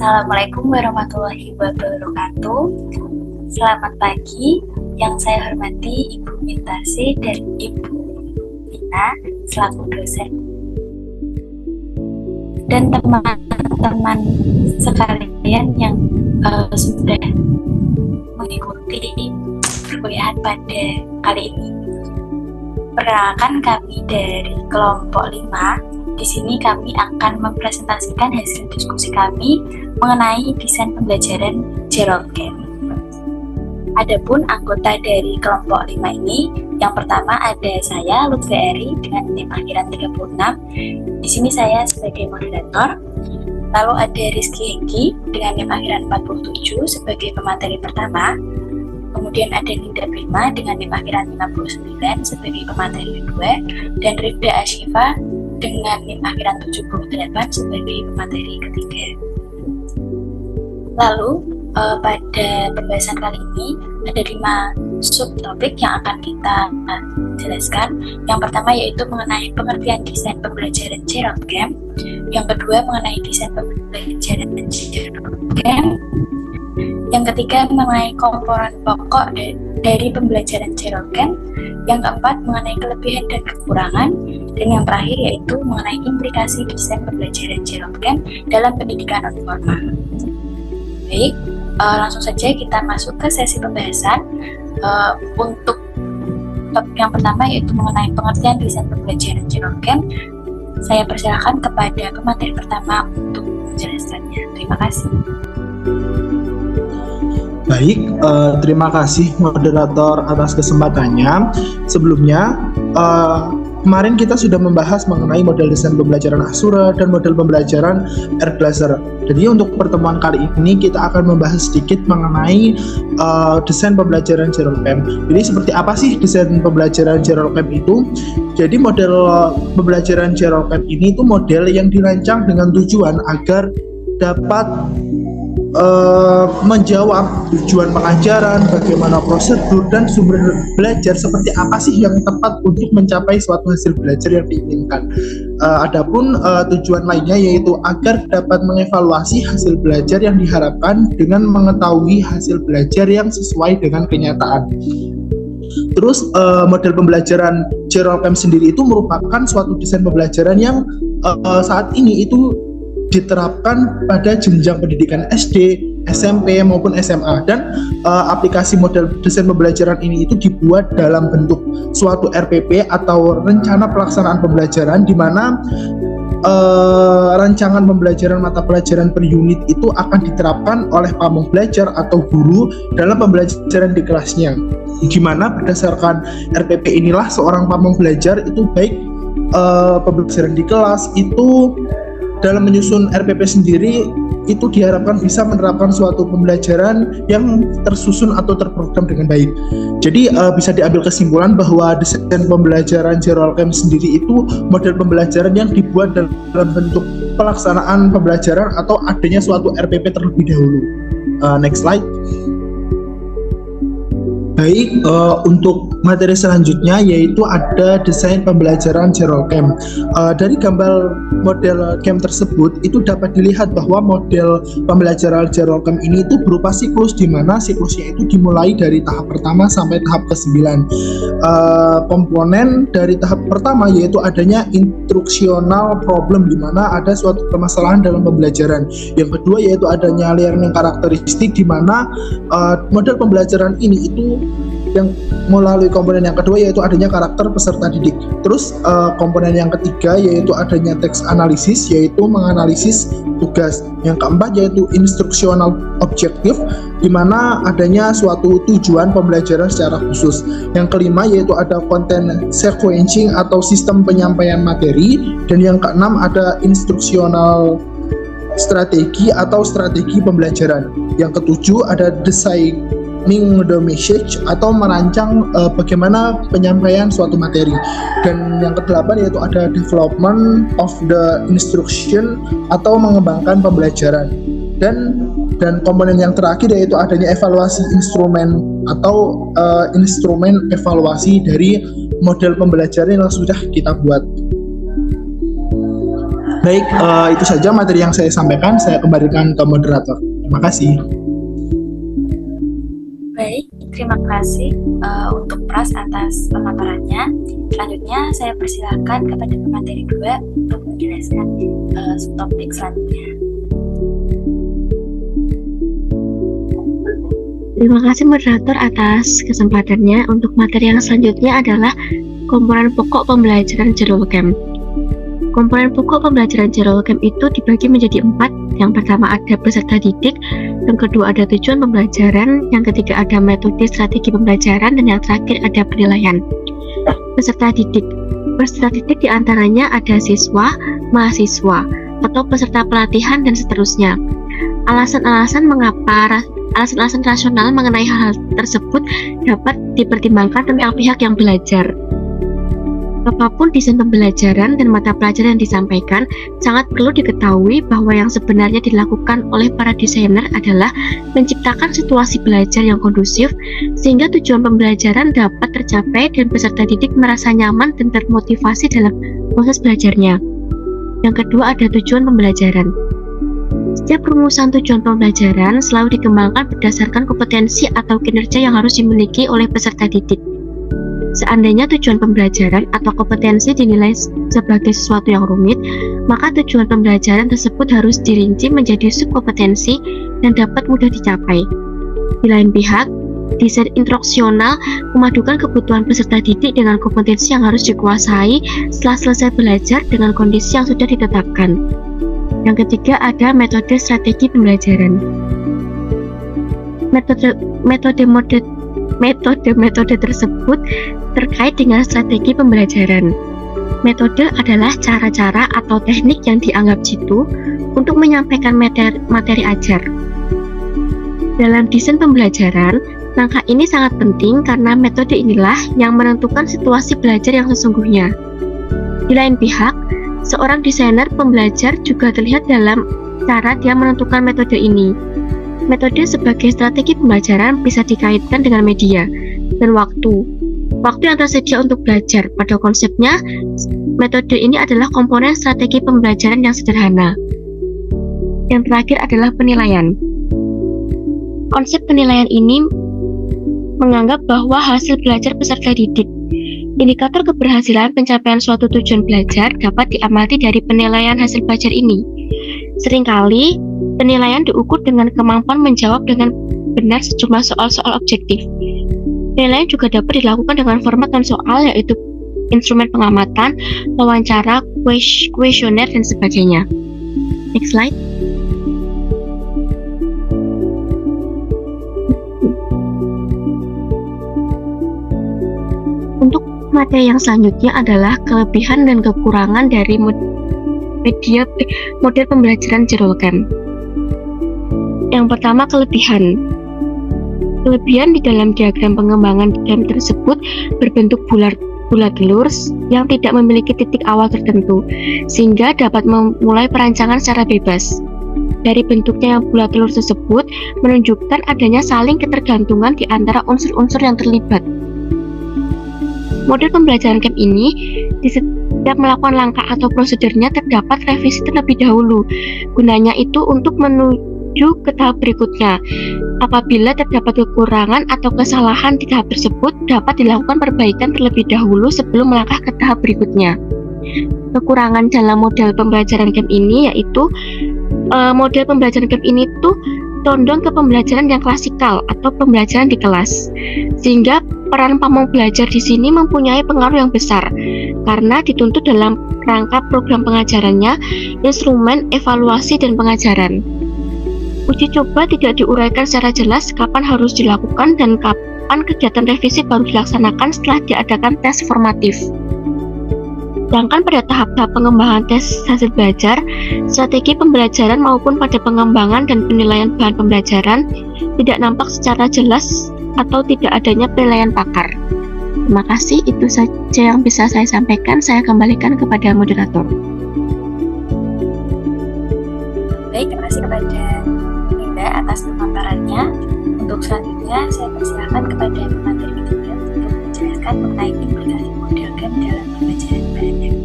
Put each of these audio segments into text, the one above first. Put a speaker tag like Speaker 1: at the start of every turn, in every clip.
Speaker 1: Assalamualaikum warahmatullahi wabarakatuh. Selamat pagi, yang saya hormati Ibu Mintasi dan Ibu Vina selaku dosen dan teman-teman sekalian yang sudah mengikuti perkuliahan pada kali ini. Perkenalkan, kami dari kelompok 5. Di sini kami akan mempresentasikan hasil diskusi kami mengenai desain pembelajaran Gerald Camp. Adapun anggota dari kelompok 5 ini, yang pertama ada saya, Lutfi Eri, dengan NIM akhiran 36. Di sini saya sebagai moderator. Lalu ada Rizky Hengki dengan NIM akhiran 47 sebagai pemateri pertama. Kemudian ada Ninda Prima dengan NIM akhiran 59 sebagai pemateri kedua. Dan Rifda Ashifa dengan NIM akhiran 78 sebagai pemateri ketiga. Lalu pada pembahasan kali ini ada 5 subtopik yang akan kita jelaskan. Yang pertama yaitu mengenai pengertian desain pembelajaran Gerald Camp. Yang kedua mengenai desain pembelajaran Gerald Camp. Yang ketiga mengenai komponen pokok dari pembelajaran Gerald Camp. Yang keempat mengenai kelebihan dan kekurangan. Dan yang terakhir yaitu mengenai implikasi desain pembelajaran Gerald Camp dalam pendidikan non formal. Baik, langsung saja kita masuk ke sesi pembahasan. Untuk topik yang pertama yaitu mengenai pengertian desain pembelajaran Gerald Camp. Saya persilakan kepada pemateri pertama untuk menjelaskannya. Terima kasih.
Speaker 2: Baik, terima kasih moderator atas kesempatannya. Sebelumnya, kemarin kita sudah membahas mengenai model desain pembelajaran Asura dan model pembelajaran Erglaser. Jadi untuk pertemuan kali ini kita akan membahas sedikit mengenai desain pembelajaran Gerald Camp. Jadi seperti apa sih desain pembelajaran Gerald Camp itu? Jadi model pembelajaran Gerald Camp ini itu model yang dirancang dengan tujuan agar dapat menjawab tujuan pengajaran, bagaimana prosedur dan sumber belajar seperti apa sih yang tepat untuk mencapai suatu hasil belajar yang diinginkan. Adapun tujuan lainnya yaitu agar dapat mengevaluasi hasil belajar yang diharapkan dengan mengetahui hasil belajar yang sesuai dengan kenyataan. Terus model pembelajaran Gerald Camp sendiri itu merupakan suatu desain pembelajaran yang saat ini itu diterapkan pada jenjang pendidikan SD, SMP maupun SMA, dan aplikasi model desain pembelajaran ini itu dibuat dalam bentuk suatu RPP atau rencana pelaksanaan pembelajaran, di mana rancangan pembelajaran mata pelajaran per unit itu akan diterapkan oleh pamong belajar atau guru dalam pembelajaran di kelasnya, di mana berdasarkan RPP inilah seorang pamong belajar itu baik pembelajaran di kelas itu dalam menyusun RPP sendiri itu diharapkan bisa menerapkan suatu pembelajaran yang tersusun atau terprogram dengan baik. Jadi bisa diambil kesimpulan bahwa desain pembelajaran Gerald Camp sendiri itu model pembelajaran yang dibuat dalam bentuk pelaksanaan pembelajaran atau adanya suatu RPP terlebih dahulu. Next slide. Baik, untuk materi selanjutnya yaitu ada desain pembelajaran Gerald Camp. Dari gambar model camp tersebut itu dapat dilihat bahwa model pembelajaran Gerald Camp ini itu berupa siklus, di mana siklusnya itu dimulai dari tahap pertama sampai tahap ke-9. Komponen dari tahap pertama yaitu adanya instruksional problem, di mana ada suatu permasalahan dalam pembelajaran. Yang kedua yaitu adanya learning karakteristik, di mana model pembelajaran ini itu yang melalui komponen yang kedua yaitu adanya karakter peserta didik. Terus komponen yang ketiga yaitu adanya teks analisis, yaitu menganalisis tugas. Yang keempat yaitu instruksional objektif, di mana adanya suatu tujuan pembelajaran secara khusus. Yang kelima yaitu ada konten sequencing atau sistem penyampaian materi, dan yang keenam ada instruksional strategi atau strategi pembelajaran. Yang ketujuh ada designing the message atau merancang bagaimana penyampaian suatu materi. Dan yang kedelapan yaitu ada development of the instruction atau mengembangkan pembelajaran. Dan komponen yang terakhir yaitu adanya evaluasi instrumen atau instrumen evaluasi dari model pembelajaran yang sudah kita buat. Baik, itu saja materi yang saya sampaikan. Saya kembalikan ke moderator. Terima kasih.
Speaker 1: Baik, terima kasih untuk Pras atas pemaparannya. Selanjutnya saya persilakan kepada pemateri 2 untuk menjelaskan topik selanjutnya.
Speaker 3: Terima kasih moderator atas kesempatannya. Untuk materi yang selanjutnya adalah komponen pokok pembelajaran General Camp. Komponen pokok pembelajaran General Camp itu dibagi menjadi 4. Yang pertama ada peserta didik, yang kedua ada tujuan pembelajaran, yang ketiga ada metode strategi pembelajaran, dan yang terakhir ada penilaian. Peserta didik. Peserta didik diantaranya ada siswa, mahasiswa, atau peserta pelatihan, dan seterusnya. Alasan-alasan rasional mengenai hal tersebut dapat dipertimbangkan tentang pihak yang belajar. Apapun desain pembelajaran dan mata pelajaran yang disampaikan, sangat perlu diketahui bahwa yang sebenarnya dilakukan oleh para desainer adalah menciptakan situasi belajar yang kondusif sehingga tujuan pembelajaran dapat tercapai dan peserta didik merasa nyaman dan termotivasi dalam proses belajarnya. Yang kedua ada tujuan pembelajaran. Setiap rumusan tujuan pembelajaran selalu dikembangkan berdasarkan kompetensi atau kinerja yang harus dimiliki oleh peserta didik. Seandainya tujuan pembelajaran atau kompetensi dinilai sebagai sesuatu yang rumit, maka tujuan pembelajaran tersebut harus dirinci menjadi subkompetensi dan dapat mudah dicapai. Di lain pihak, desain instruksional memadukan kebutuhan peserta didik dengan kompetensi yang harus dikuasai setelah selesai belajar dengan kondisi yang sudah ditetapkan. Yang ketiga ada metode strategi pembelajaran. Metode tersebut terkait dengan strategi pembelajaran. Metode adalah cara-cara atau teknik yang dianggap jitu untuk menyampaikan materi ajar. Dalam desain pembelajaran, langkah ini sangat penting karena metode inilah yang menentukan situasi belajar yang sesungguhnya. Di lain pihak, seorang desainer pembelajar juga terlihat dalam cara dia menentukan metode ini. Metode sebagai strategi pembelajaran bisa dikaitkan dengan media dan waktu yang tersedia untuk belajar. Pada konsepnya, metode ini adalah komponen strategi pembelajaran yang sederhana. Yang terakhir adalah penilaian. Konsep penilaian ini menganggap bahwa hasil belajar peserta didik. Indikator keberhasilan pencapaian suatu tujuan belajar dapat diamati dari penilaian hasil belajar ini. Seringkali, penilaian diukur dengan kemampuan menjawab dengan benar sejumlah soal-soal objektif. Penilaian juga dapat dilakukan dengan format non-soal, yaitu instrumen pengamatan, wawancara, kuesioner, dan sebagainya. Next slide. Untuk materi yang selanjutnya adalah kelebihan dan kekurangan dari model pembelajaran General Camp. Yang pertama, kelebihan. Kelebihan di dalam diagram pengembangan camp tersebut berbentuk bulat lurus yang tidak memiliki titik awal tertentu, sehingga dapat memulai perancangan secara bebas. Dari bentuknya yang bulat lurus tersebut menunjukkan adanya saling ketergantungan di antara unsur-unsur yang terlibat. Model pembelajaran camp ini di setiap melakukan langkah atau prosedurnya terdapat revisi terlebih dahulu. Gunanya itu untuk menuju ke tahap berikutnya. Apabila terdapat kekurangan atau kesalahan di tahap tersebut, dapat dilakukan perbaikan terlebih dahulu sebelum melangkah ke tahap berikutnya. Kekurangan dalam model pembelajaran camp ini yaitu model pembelajaran camp ini tuh condong ke pembelajaran yang klasikal atau pembelajaran di kelas, sehingga peran pamong belajar di sini mempunyai pengaruh yang besar karena dituntut dalam rangka program pengajarannya, instrumen evaluasi dan pengajaran. Uji coba tidak diuraikan secara jelas kapan harus dilakukan dan kapan kegiatan revisi baru dilaksanakan setelah diadakan tes formatif. Sedangkan pada tahap-tahap pengembangan tes hasil belajar, strategi pembelajaran maupun pada pengembangan dan penilaian bahan pembelajaran tidak nampak secara jelas atau tidak adanya penilaian pakar. Terima kasih, itu saja yang bisa saya sampaikan. Saya kembalikan kepada moderator.
Speaker 1: Baik, terima kasih kepada Linda atas pemaparannya. Untuk selanjutnya, saya persilakan kepada pemateri ketiga untuk menjelaskan mengenai implikasi model camp dalam pembelajaran bareng.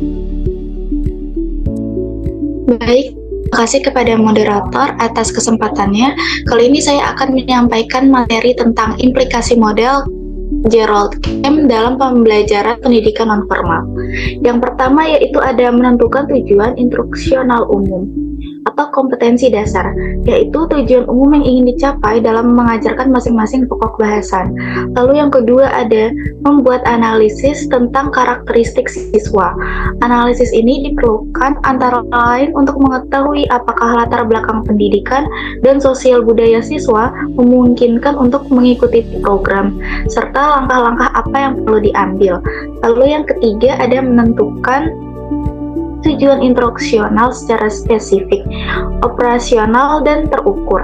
Speaker 4: Baik, terima kasih kepada moderator atas kesempatannya. Kali ini saya akan menyampaikan materi tentang implikasi model Gerald Game dalam pembelajaran pendidikan nonformal. Yang pertama yaitu ada menentukan tujuan instruksional umum atau kompetensi dasar, yaitu tujuan umum yang ingin dicapai dalam mengajarkan masing-masing pokok bahasan. Lalu yang kedua ada membuat analisis tentang karakteristik siswa. Analisis ini diperlukan antara lain untuk mengetahui apakah latar belakang pendidikan dan sosial budaya siswa memungkinkan untuk mengikuti program, serta langkah-langkah apa yang perlu diambil. Lalu yang ketiga ada menentukan tujuan instruksional secara spesifik, operasional, dan terukur.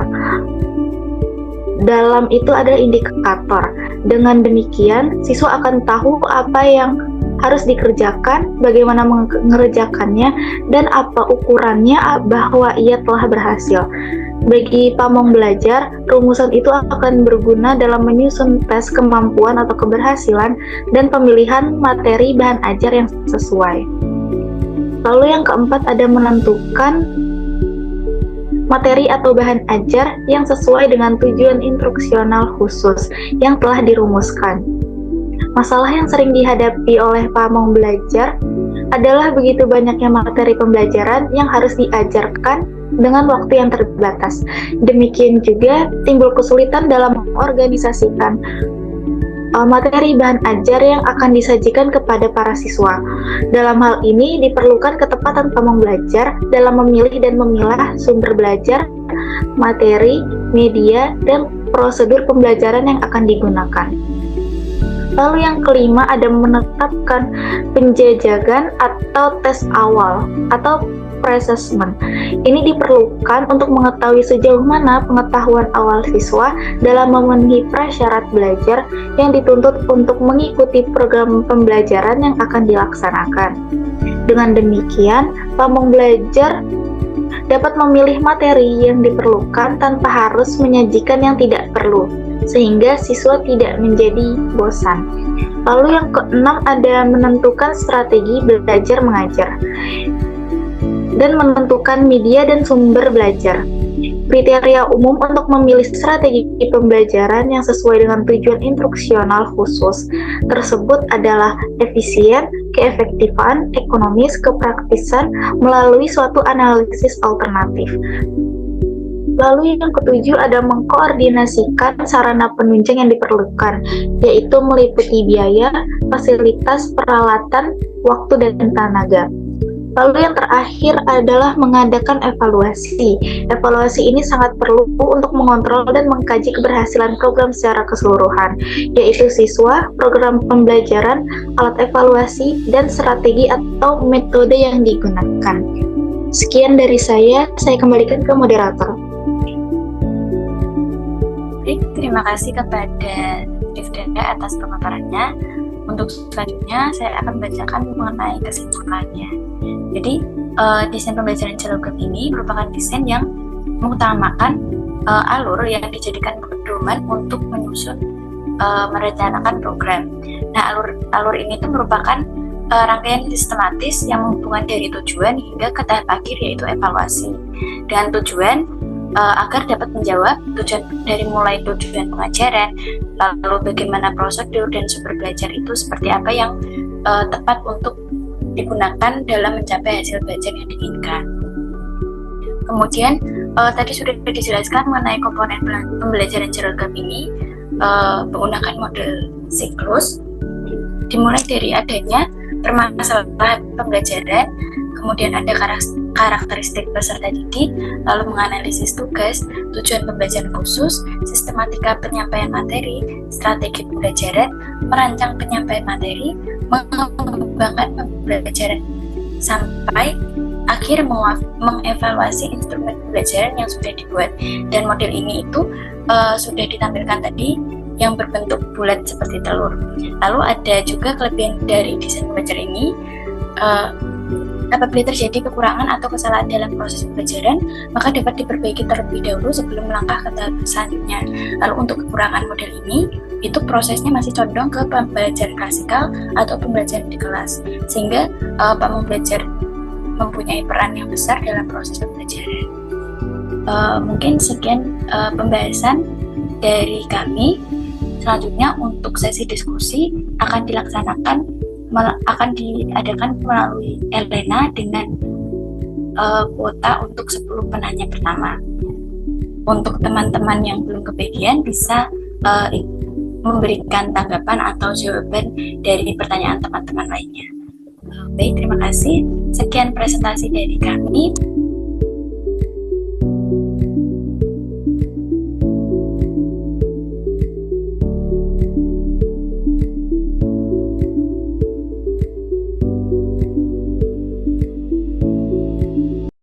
Speaker 4: Dalam itu ada indikator. Dengan demikian, siswa akan tahu apa yang harus dikerjakan, bagaimana mengerjakannya, dan apa ukurannya bahwa ia telah berhasil. Bagi pamong belajar, rumusan itu akan berguna dalam menyusun tes kemampuan atau keberhasilan dan pemilihan materi bahan ajar yang sesuai. Lalu yang keempat ada menentukan materi atau bahan ajar yang sesuai dengan tujuan instruksional khusus yang telah dirumuskan. Masalah yang sering dihadapi oleh pamong belajar adalah begitu banyaknya materi pembelajaran yang harus diajarkan dengan waktu yang terbatas. Demikian juga timbul kesulitan dalam mengorganisasikan materi bahan ajar yang akan disajikan kepada para siswa. Dalam hal ini diperlukan ketepatan pamong belajar dalam memilih dan memilah sumber belajar, materi, media, dan prosedur pembelajaran yang akan digunakan. Lalu yang kelima ada menetapkan penjajakan atau tes awal atau pre-assessment. Ini diperlukan untuk mengetahui sejauh mana pengetahuan awal siswa dalam memenuhi prasyarat belajar yang dituntut untuk mengikuti program pembelajaran yang akan dilaksanakan. Dengan demikian, pamong belajar dapat memilih materi yang diperlukan tanpa harus menyajikan yang tidak perlu, sehingga siswa tidak menjadi bosan. Lalu yang keenam ada menentukan strategi belajar mengajar dan menentukan media dan sumber belajar. Kriteria umum untuk memilih strategi pembelajaran yang sesuai dengan tujuan instruksional khusus tersebut adalah efisien, keefektifan, ekonomis, kepraktisan melalui suatu analisis alternatif. Lalu yang ketujuh ada mengkoordinasikan sarana penunjang yang diperlukan, yaitu meliputi biaya, fasilitas, peralatan, waktu, dan tenaga. Lalu yang terakhir adalah mengadakan evaluasi. Evaluasi ini sangat perlu untuk mengontrol dan mengkaji keberhasilan program secara keseluruhan, yaitu siswa, program pembelajaran, alat evaluasi, dan strategi atau metode yang digunakan. Sekian dari saya kembalikan ke moderator.
Speaker 1: Baik, terima kasih kepada Rifdanda atas pemaparannya. Untuk selanjutnya, saya akan membacakan mengenai kesimpulannya. Jadi, desain pembelajaran Gerald Game ini merupakan desain yang mengutamakan alur yang dijadikan pedoman untuk menyusun merencanakan program. Nah, alur ini itu merupakan rangkaian sistematis yang menghubungkan dari tujuan hingga ke tahap akhir, yaitu evaluasi. Dengan tujuan agar dapat menjawab tujuan dari mulai tujuan pengajaran, lalu bagaimana prosedur dan sumber belajar itu seperti apa yang tepat untuk digunakan dalam mencapai hasil belajar yang diinginkan. Kemudian tadi sudah dijelaskan mengenai komponen pembelajaran Gerald Game ini menggunakan model siklus, dimulai dari adanya permasalahan pembelajaran, kemudian ada karakteristik peserta didik, lalu menganalisis tugas, tujuan pembelajaran khusus, sistematika penyampaian materi, strategi pembelajaran, merancang penyampaian materi, mengembangkan pembelajaran, sampai akhir mengevaluasi instrumen pembelajaran yang sudah dibuat. Dan model ini itu sudah ditampilkan tadi yang berbentuk bulat seperti telur. Lalu ada juga kelebihan dari desain pembelajaran ini. Apabila terjadi kekurangan atau kesalahan dalam proses pembelajaran, maka dapat diperbaiki terlebih dahulu sebelum melangkah ke tahap selanjutnya. Lalu untuk kekurangan model ini, itu prosesnya masih condong ke pembelajaran klasikal atau pembelajaran di kelas, sehingga pembelajar mempunyai peran yang besar dalam proses pembelajaran. Mungkin sekian pembahasan dari kami. Selanjutnya untuk sesi diskusi akan diadakan melalui Elena dengan kuota untuk 10 penanya pertama. Untuk teman-teman yang belum kebagian bisa memberikan tanggapan atau jawaban dari pertanyaan teman-teman lainnya. Baik, terima kasih. Sekian presentasi dari kami.